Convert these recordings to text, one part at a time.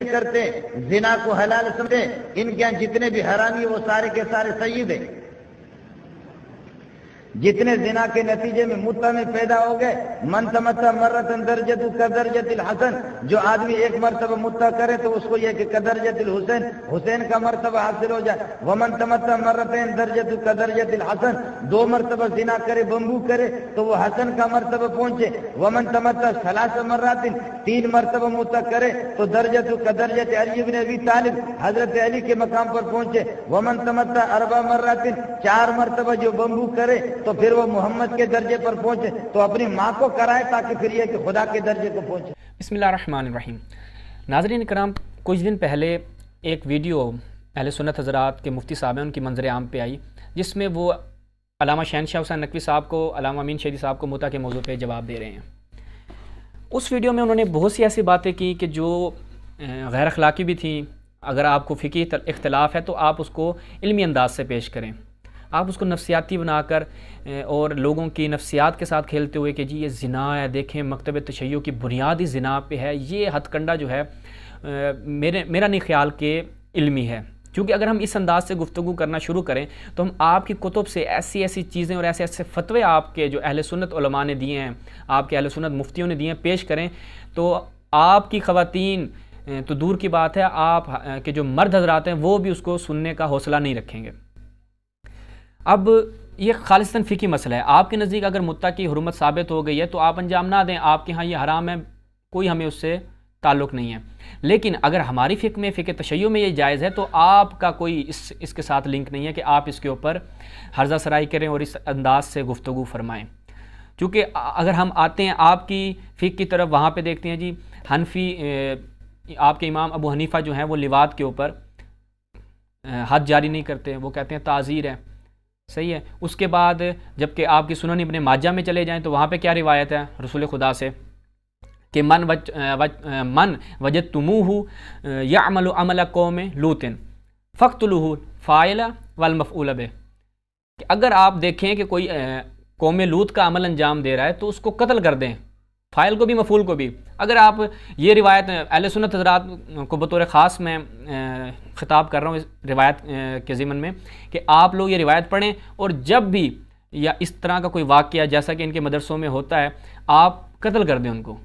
करते जिना को हलाल समझे, इनके यहाँ जितने भी हरामी वो सारे के सारे सईद हैं। जितने जिना के नतीजे में मुत्ता में पैदा हो गए, मन तमत्ता मर्रतन दर्जतु कदर्जतिल हसन, जो आदमी एक मरतबा मुत्ता करे तो उसको यह कि कदर्जतिल हुसैन, हुसैन का मरतबा हासिल हो जाए। वमन तमत्ता मर्रतन दर्जतु कदर्जतिल हसन, 2 मरतबा जिना करे, बम्बू करे तो वो हसन का मरतबा पहुंचे। वमन तमत्ता सलासा मर्रातिन, 3 मरतबा मुत्ता करे तो दर्जतु कदर्जत अली इब्न अबी तालिब, हजरत अली के मकाम पर पहुंचे। वमन तमत्ता अरबा मर्रातिन, 4 मरतबा जो बम्बू करे तो फिर वो मोहम्मद के दर्जे पर पहुंचे, तो अपनी माँ को कराए ताकि फिर ये कि खुदा के दर्जे को पहुंचे। बिस्मिल्लाहिर्रहमानिर्रहीम। नाज़रीन कराम, कुछ दिन पहले एक वीडियो अहले सुन्नत हज़रात के मुफ्ती साहब हैं उनकी मंजर आम पे आई, जिसमें वो अल्लामा शहनशाह हुसैन नकवी साहब को, अल्लामा अमीन शहरी साहब को मुता के मौजू पे जवाब दे रहे हैं। उस वीडियो में उन्होंने बहुत सी ऐसी बातें की कि जो गैर अखलाकी भी थी। अगर आपको फ़िकी इख्तिलाफ है तो आप उसको इल्मी अंदाज से पेश करें, आप उसको नफ्सियाती बनाकर और लोगों की नफ्सियात के साथ खेलते हुए कि जी ये ज़िना है, देखें मकतब तशय्युअ की बुनियादी ज़िना पे है, ये हथकंडा जो है मेरा नहीं ख्याल के इल्मी है। क्योंकि अगर हम इस अंदाज से गुफ्तगू करना शुरू करें तो हम आपकी कुतुब से ऐसी ऐसी चीज़ें और ऐसे ऐसे फतवे आपके जो अहले सुन्नत उलमा ने दिए हैं, आपके अहले सुन्नत मुफ्तियों ने दिए हैं, पेश करें तो आपकी ख़वातीन तो दूर की बात है, आप के जो मर्द हज़रात हैं वो भी उसको सुनने का हौसला नहीं रखेंगे। अब ये खालिस्तन फ़िकी मसला है। आपके नज़दीक अगर मुत्ता की हुर्मत साबित हो गई है तो आप अंजाम ना दें, आपके यहाँ ये हराम है, कोई हमें उससे ताल्लुक़ नहीं है। लेकिन अगर हमारी फ़िक़्ह तशय्युअ में ये जायज़ है तो आपका कोई इसके साथ लिंक नहीं है कि आप इसके ऊपर हर्जा सराई करें और इस अंदाज से गुफ्तगू फरमाएँ। चूँकि अगर हम आते हैं आपकी फ़िक़्ह की तरफ, वहाँ पर देखते हैं जी हनफी आपके इमाम अबू हनीफ़ा जो हैं वो लिवात के ऊपर हद जारी नहीं करते, वो कहते हैं ताज़ीर है, सही है। उसके बाद जबकि आपकी सुनन इब्ने माजा में चले जाएं तो वहाँ पे क्या रिवायत है रसूल खुदा से कि मन वजदतुमूहु यअमलु अमल कौम लूतिन फ़क़्तुलूहु फ़ाइला वल मफ़ऊल बिह, कि अगर आप देखें कि कोई कौम लूत का अमल अंजाम दे रहा है तो उसको कत्ल कर दें, फ़ाइल को भी मफ़ूल को भी। अगर आप ये रिवायत अहले सुन्नत हज़रात को बतौर ख़ास मैं ख़िताब कर रहा हूँ इस रिवायत के ज़िमन में कि आप लोग ये रिवायत पढ़ें और जब भी या इस तरह का कोई वाक़या जैसा कि इनके मदरसों में होता है आप कत्ल कर दें उनको।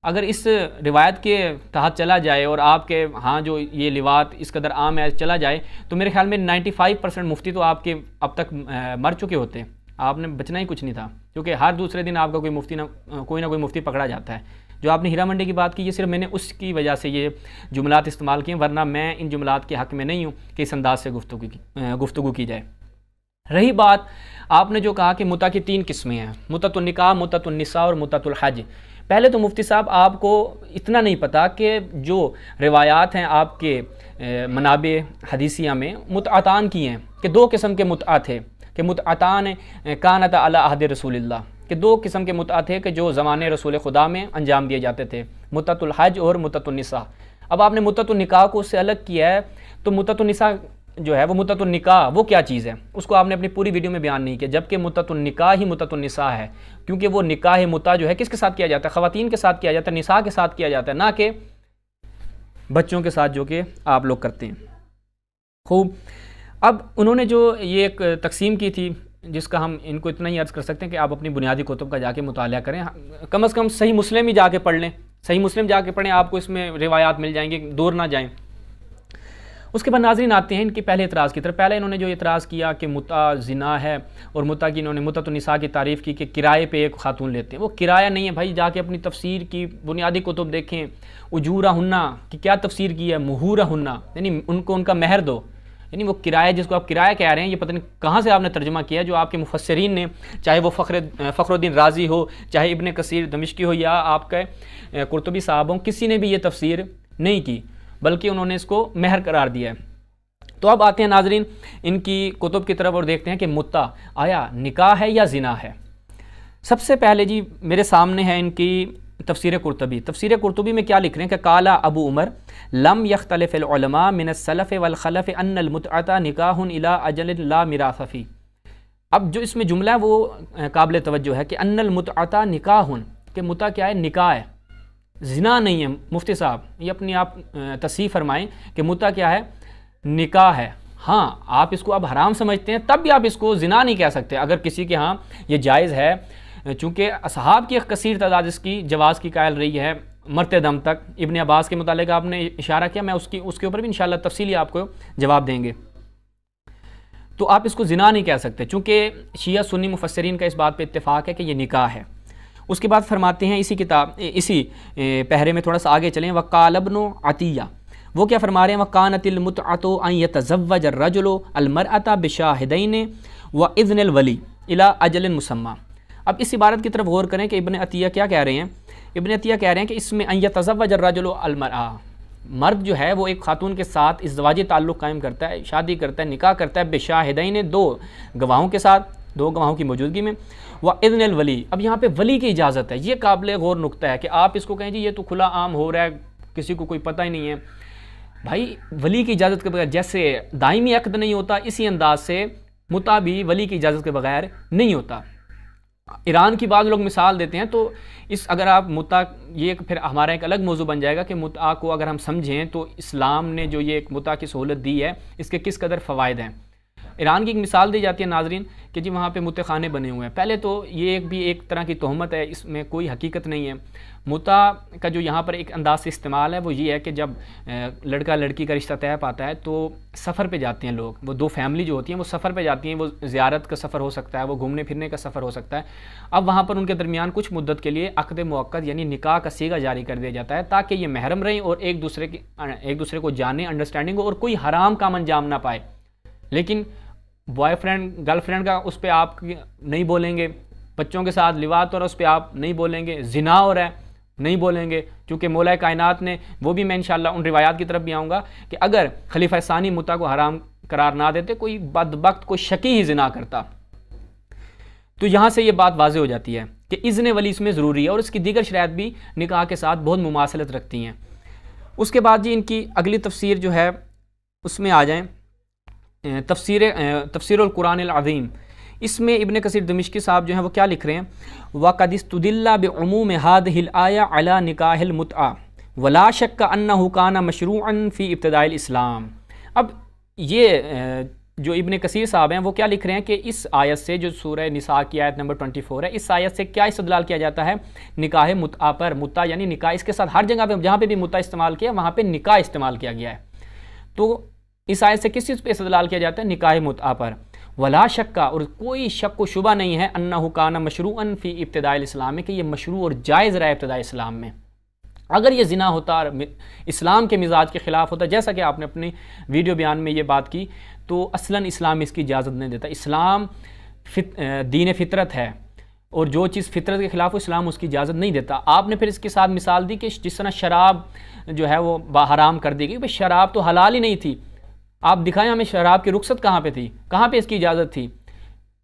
अगर इस रिवायत के तहत चला जाए और आपके हाँ जो ये लिवात इस कदर आम है चला जाए तो मेरे ख्याल में 95% मुफ्ती तो आपके अब तक मर चुके होते हैं, आपने बचना ही कुछ नहीं था। क्योंकि हर दूसरे दिन आपका कोई ना कोई मुफ्ती पकड़ा जाता है। जो आपने हीरा मंडी की बात की, ये सिर्फ मैंने उसकी वजह से ये जुमलात इस्तेमाल किए, वरना मैं इन जुमलात के हक़ में नहीं हूँ कि इस अंदाज से गुफ्तगू की जाए। रही बात आपने जो कहा कि मुता की 3 किस्में हैं, मुततुन निकाह, मुततुन निसा और मुततुल हज। पहले तो मुफ्ती साहब आपको इतना नहीं पता कि जो रिवायात हैं आपके मनाबे हदीसिया में मुतअतान की हैं कि 2 किस्म के मुतअ थे कि मुतअतान कानत अला अहद रसूलिल्लाह, कि 2 किस्म के मुतअ थे कि जो ज़माने रसूल खुदा में अंजाम दिए जाते थे, मुततुल हज और मुततुन निसा। अब आपने मुततुन निकाह को उससे अलग किया है, तो मुततुन निसा जो है वो मुततुन निकाह वो क्या चीज़ है उसको आपने अपनी पूरी वीडियो में बयान नहीं किया, जबकि मुततुन निकाह ही मुततुन निसा है। क्योंकि वो निकाह मुता जो है किसके साथ किया जाता है, ख़वातीन के साथ किया जाता है, निसा के साथ किया जाता है, ना कि बच्चों के साथ जो कि आप लोग करते हैं। खूब, अब उन्होंने जो ये एक तकसीम की थी जिसका हम इनको इतना ही अर्ज़ कर सकते हैं कि आप अपनी बुनियादी कुतुब का जाके मुताला करें, कम से कम सही मुस्लिम ही जाके पढ़ लें, सही मुस्लिम जाके पढ़ें, आपको इसमें रिवायात मिल जाएंगे, दूर ना जाएं। उसके बाद नाज़रीन आते हैं इनके पहले इतराज़ की तरफ। पहले इन्होंने जो इतराज़ किया कि मुता ज़िना है और मुता की इन्होंने मुततुन निसा की तारीफ़ की कि किराए पे एक खातून लेते हैं, वो किराया नहीं है भाई, जाके अपनी तफसीर की बुनियादी कुतुब देखें। उजूरा हुन्ना की क्या तफसीर की है, मुहूरा हुन्ना यानी उनको उनका महर दो, यानी वो किराया जिसको आप किराया कह रहे हैं ये पता नहीं कहाँ से आपने तर्जुमा किया, जो आपके मुफस्सिरीन ने, चाहे वो फ़खरुद्दीन राज़ी हो, चाहे इब्ने कसीर दमिश्की हो या आपका कुर्तुबी साहब हो, किसी ने भी ये तफसीर नहीं की बल्कि उन्होंने इसको महर करार दिया है। तो अब आते हैं नाजरीन इनकी कुतुब की तरफ और देखते हैं कि मुत्ता आया निकाह है या ज़िना है। सबसे पहले जी मेरे सामने है इनकी तफसीर कुर्तुबी। तफसीर कुर्तुबी में क्या लिख रहे हैं कि काला अबू उमर लम यख्तलिफ़ उलमा मिन सलफ़ वल खलफ़ अन्नल मुतअता निकाहुन इला अजल ला मिरास फ़ी। अब जो इसमें जुमला है वो काबिल तवज्जो है कि अन्नल मुतअता निकाहुन, कि मुता क्या है, निकाह है, ज़िना नहीं है मुफ्ती साहब, ये अपनी आप तस्हीह फरमाएं कि मुता क्या है, निकाह है। हाँ, आप इसको अब हराम समझते हैं तब भी आप इसको ज़िना नहीं कह सकते। अगर किसी के यहाँ ये जायज़ है, चूँकि असहाब की एक कसीर तादाद इसकी जवाज़ की कायल रही है मरते दम तक। इब्ने अब्बास के मुतालिक आपने इशारा किया, मैं उसके ऊपर भी इंशाअल्लाह तफसीली आपको जवाब देंगे। तो आप इसको ज़िना नहीं कह सकते, चूँकि शिया सुन्नी मुफस्सिरीन का इस बात पर इत्तेफाक है कि ये निकाह है। उसके बाद फरमाते हैं इसी पहरे में थोड़ा सा आगे चलें, वक़ाल इब्नु अतिया, वो क्या फरमा रहे हैं, वकानतिल मुतअतु अन यतज़व्वज अर्रजुलु अलमरअता बिशाहिदैन व इज़्निल वली इला अजलिन मुसम्मा। अब इस इबारत की तरफ गौर करें कि इब्न अतिया क्या कह रहे हैं। इब्न अतिया कह रहे हैं कि इसमें अन यतज़व्वज अर्रजुलु अलमरअ, मर्द जो है वो एक खातून के साथ इज़्वाजी ताल्लुक़ कायम करता है, शादी करता है, निकाह करता है, बिशाहिदैन, दो गवाहों के साथ, दो गवाहों की मौजूदगी में, व इज़्निल वली। अब यहाँ पे वली की इजाज़त है। ये काबिल गौर नुक्ता है कि आप इसको कहें जी ये तो खुला आम हो रहा है, किसी को कोई पता ही नहीं है। भाई वली की इजाज़त के बगैर जैसे दायमी अक़द नहीं होता, इसी अंदाज से मुता भी वली की इजाज़त के बगैर नहीं होता। ईरान की बाद लोग मिसाल देते हैं, तो इस अगर आप मुता, ये फिर हमारा एक अलग मौजू बन जाएगा कि मुता को अगर हम समझें तो इस्लाम ने जो ये एक मुता की सहूलत दी है इसके किस कदर फ़वाइद हैं। ईरान की एक मिसाल दी जाती है नाजरीन कि जी वहाँ पे मुते खाने बने हुए हैं। पहले तो ये भी एक तरह की तोहमत है, इसमें कोई हकीकत नहीं है। मुता का जो यहाँ पर एक अंदाज से इस्तेमाल है वो ये है कि जब लड़का लड़की का रिश्ता तय पाता है तो सफ़र पे जाते हैं लोग, वो दो फैमिली जो होती हैं वो सफ़र पे जाती हैं। वो ज़ियारत का सफ़र हो सकता है, वो घूमने फिरने का सफ़र हो सकता है। अब वहाँ पर उनके दरमियान कुछ मुद्दत के लिए अक़द मुअक्कद यानी निकाह का सीगा जारी कर दिया जाता है ताकि ये महरम रहें और एक दूसरे को जाने, अंडरस्टैंडिंग हो और कोई हराम काम अंजाम ना पाए। लेकिन बॉयफ्रेंड गर्लफ्रेंड का उस पर आप नहीं बोलेंगे, बच्चों के साथ लिवात और उस पर आप नहीं बोलेंगे, ज़िना हो रहा है नहीं बोलेंगे, क्योंकि मौला कायनात ने, वो भी मैं इंशाअल्लाह उन रिवायात की तरफ भी आऊँगा कि अगर खलीफा सानी मुता को हराम करार ना देते कोई बदबख्त, कोई शकी ही ज़िना करता। तो यहाँ से ये बात वाज़ेह हो जाती है कि इज़्न वली इसमें ज़रूरी है और इसकी दीगर शराइत भी निकाह के साथ बहुत मुमासलत रखती हैं। उसके बाद जी इनकी अगली तफसीर जो है उसमें आ जाएँ, तफसीरुल कुरानिल अज़ीम। इसमें इब्न कसीर दमिश्की साहब जो हैं वो क्या लिख रहे हैं, वक़द इस्तुदिल्ला बिउमूम हादिहिल आया अला निकाहिल मुतआ वला शक्क अन्नहु काना मशरूअन फ़ी इब्तिदाइल इस्लाम। अब ये जो इब्न कसीर साहब हैं वो क्या लिख रहे हैं कि इस आयत से, जो सूरह निसा की आयत नंबर 24 है, इस आयत से क्या इस्तदलाल किया जाता है, निकाह मुतआ पर। मुतआ यानी निकाह, इसके साथ हर जगह पे जहाँ पे भी मुतआ इस्तेमाल किया वहाँ पे निकाह इस्तेमाल किया गया है। तो इस आयत से किस चीज़ पर इस्तदलाल किया जाता है, निकाह मुतआ पर। वला शक्का, और कोई शक व शुबा नहीं है, अन्नहु काना मशरूअन फ़ी इब्तिदाइल इस्लाम में, कि ये मशरू और जायज़ रहा है इब्तिदाई इस्लाम में। अगर ये ज़िना होता और इस्लाम के मिजाज के ख़िलाफ़ होता, जैसा कि आपने अपनी वीडियो बयान में ये बात की, तो असलन इस्लाम इसकी इजाज़त नहीं देता। इस्लाम दीन फितरत है और जो चीज़ फितरत के ख़िलाफ़ हो इस्लाम उसकी इजाज़त नहीं देता। आपने फिर इसके साथ मिसाल दी कि जिस तरह शराब जो है वो हराम कर दी गई, भाई शराब तो हलाल ही नहीं थी। आप दिखाएं हमें शराब की रुख्सत कहाँ पे थी, कहाँ पे इसकी इजाज़त थी।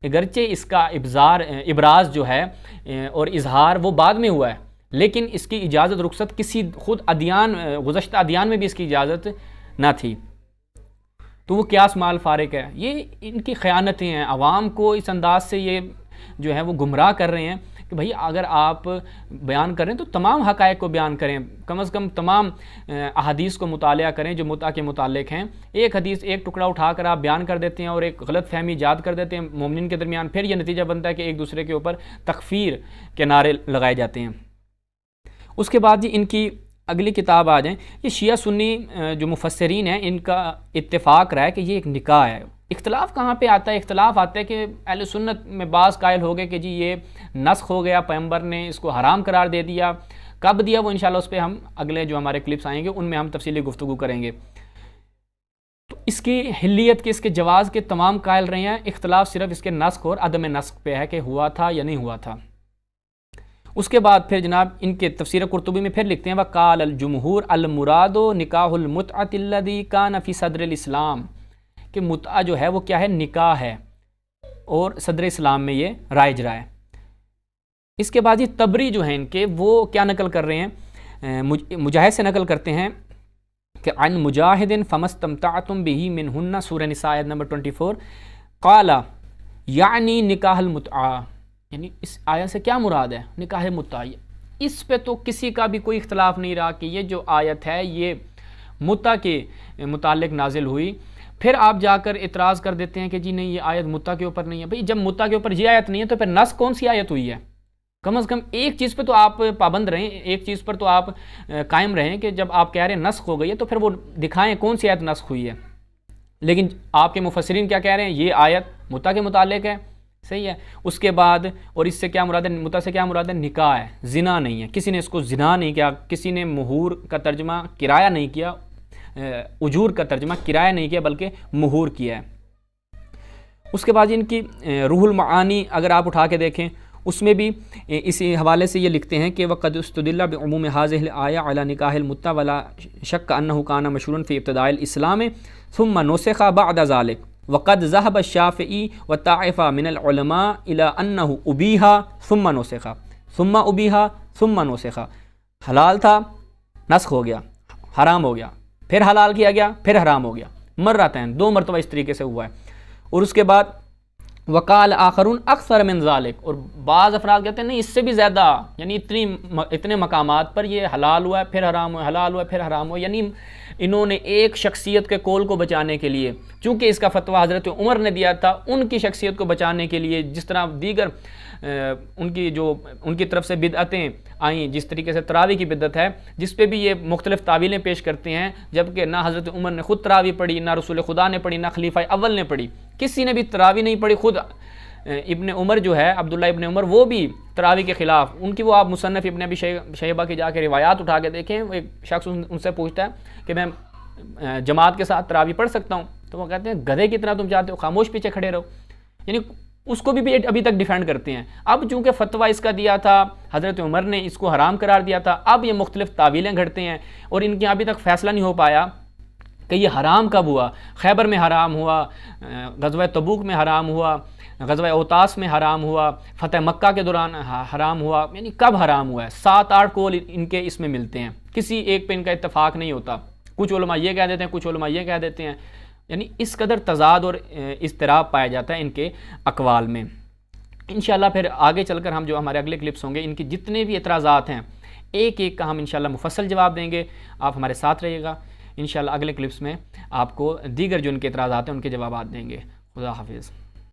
अगरचे इसका इबराज जो है और इजहार वो बाद में हुआ है, लेकिन इसकी इजाज़त रुख्सत किसी खुद अदियान, गुज़श्ता अदियान में भी इसकी इजाज़त ना थी। तो वो क्यास माल फारिक है। ये इनकी ख़यानतें हैं, आवाम को इस अंदाज से ये जो है वो गुमराह कर रहे हैं कि भाई अगर आप बयान करें तो तमाम हक़ाइक़ को बयान करें, कम से कम तमाम अहादीस को मुतालिया करें जो मुता के मुतालिक हैं। एक हदीस, एक टुकड़ा उठाकर आप बयान कर देते हैं और एक गलत फहमी ईजाद कर देते हैं मोमिन के दरमियान, फिर यह नतीजा बनता है कि एक दूसरे के ऊपर तकफ़ीर के नारे लगाए जाते हैं। उसके बाद जी इनकी अगली किताब आ जाएँ। ये शिया सुन्नी जो मुफस्सिरीन हैं इनका इत्तेफाक रहा है कि ये एक निकाह है। इख्तलाफ कहाँ पे आता है, इख्तलाफ आता है कि अहले सुन्नत में बाज़ कायल हो गए कि जी ये नस्ख हो गया, पैगंबर ने इसको हराम करार दे दिया। कब दिया वो इंशाल्लाह उस पर हम अगले जो हमारे क्लिप्स आएंगे उनमें हम तफसीली गुफ्तगू करेंगे। तो इसकी हिल्लियत के, इसके जवाज़ के तमाम कायल रहे हैं। इख्तलाफ सिर्फ इसके नस्ख और अदम नस्ख पे है कि हुआ था या नहीं हुआ था। उसके बाद फिर जनाब इनके तफसीर कुर्तुबी में फिर लिखते हैं, वक़ाल अल जुमहूर अल मुरादो निकाहुल मुतअतिल्लज़ी कान फ़ी सदरिल इस्लाम, कि मुतआ जो है वो क्या है, निकाह है और सदर इस्लाम में ये राइज रहा है। इसके बाद ये तबरी जो है इनके वो क्या नकल कर रहे हैं, मुजाहिद से नकल करते हैं कि अन मुजाहिदिन फमस्तमतअतुम बिही मिनहुन्ना, सूरह निसा आयत नंबर 24, क़ाला यानी निकाहुल मुतआ, यानी इस आयत से क्या मुराद है, निकाह मुतआ। इस पे तो किसी का भी कोई इख्तलाफ नहीं रहा कि ये जो आयत है ये मुत्ता के मुतालिक नाजिल हुई। फिर आप जाकर इतराज़ कर देते हैं कि जी नहीं ये आयत मुत्ता के ऊपर नहीं है। भाई जब मुत्ता के ऊपर ये आयत नहीं है तो फिर नस कौन सी आयत हुई है? कम से कम एक चीज़ पे तो आप पाबंद रहें, एक चीज़ पर तो आप कायम रहें कि जब आप कह रहे हैं नस्ख हो गई है तो फिर वो दिखाएं कौन सी आयत नस्ख हुई है। लेकिन आपके मुफस्सिरीन क्या कह रहे हैं? ये आयत मुत्ता के मुतालिक है, सही है। उसके बाद और इससे क्या मुराद है? मुत्ता से क्या मुराद है? निकाह है, जिना नहीं है। किसी ने इसको जिना नहीं किया, किसी ने मुहूर का तर्जमा किराया नहीं किया, उजूर का तर्जमा किराया नहीं किया बल्कि मुहूर किया है। उसके बाद इनकी रूहुल मानी अगर आप उठा के देखें उसमें भी इसी हवाले से ये लिखते हैं कि वक़द उस्तदिल्ला बिउमूम हाज़िहिल आया अला निकाहिल मुत्ता वला शक्क अन्नहु काना मशहूरन फ़ी इब्तिदाइल इस्लाम सुम्मा नुसिख़ा बअद ज़ालिक वक़द ज़हब शाफ़िई व ताइफ़ा मिनल उलमा इला अन्नहु उबीहा सुम्मा नुसिख़ा सुम्मा उबीहा सुम्मा नुसिख़ा। हलाल था, नस्ख हो गया, हराम हो गया, फिर हलाल किया गया, फिर हराम हो गया, मर्रतैन, 2 मरतबा इस तरीके से हुआ है। और उसके बाद वकाल आखरून अक्सर मिन ज़ालिक, और बाज़ अफराद कहते हैं नहीं इससे भी ज़्यादा, यानी इतने मकामात पर ये हलाल हुआ है फिर हराम हुआ, हलाल हुआ फिर हराम हुआ। यानी इन्होंने एक शख्सियत के कौल को बचाने के लिए, चूँकि इसका फतवा हज़रत उमर ने दिया था, उनकी शख्सियत को बचाने के लिए जिस तरह दीगर उनकी तरफ से बिदअतें आई, जिस तरीके से तरावी की बिदअत है जिस पे भी ये मुख्तलिफ तावीलें पेश करते हैं, जबकि ना हज़रत उमर ने ख़ुद तरावी पढ़ी, ना रसूल खुदा ने पढ़ी, ना खलीफा अव्वल ने पढ़ी, किसी ने भी तरावी नहीं पढ़ी। खुद इब्ने उमर जो है, अब्दुल्ला इब्ने उमर, वो भी तरावी के ख़िलाफ़, उनकी वो आप मुसन्नफ़ इब्ने अबी शैबा की जाके रिवायात उठा के देखें। वो एक शख्स उनसे पूछता है कि मैं जमात के साथ तरावी पढ़ सकता हूँ, तो वो कहते हैं गधे की तरह तुम चाहते हो, खामोश पीछे खड़े रहो। यानी उसको भी अभी तक डिफेंड करते हैं। अब चूँकि फतवा इसका दिया था हज़रत उमर ने, इसको हराम करार दिया था, अब ये मुख्तलिफ तावीलें घड़ते हैं और इनके अभी तक फ़ैसला नहीं हो पाया कि ये हराम कब हुआ। खैबर में हराम हुआ, ग़ज़वा तबूक में हराम हुआ, ग़ज़वा औतास में हराम हुआ, फ़तह मक्का के दौरान हराम हुआ, यानी कब हराम हुआ है। 7-8 कौल इनके इसमें मिलते हैं, किसी एक पे इनका इत्तफ़ाक़ नहीं होता। कुछ उलमा ये कह देते हैं, कुछ उलमा ये कह देते हैं, यानी इस कदर तज़ाद और इज़्तिराब पाया जाता है इनके अक़वाल में। इंशाअल्लाह फिर आगे चलकर हम जो हमारे अगले क्लिप्स होंगे, इनकी जितने भी एतराज़ात हैं एक एक का हम इंशाअल्लाह मुफस्सल जवाब देंगे। आप हमारे साथ रहिएगा, इंशाअल्लाह अगले क्लिप्स में आपको दीगर जो इनके एतराज़ात हैं उनके जवाब देंगे। खुदा हाफिज़।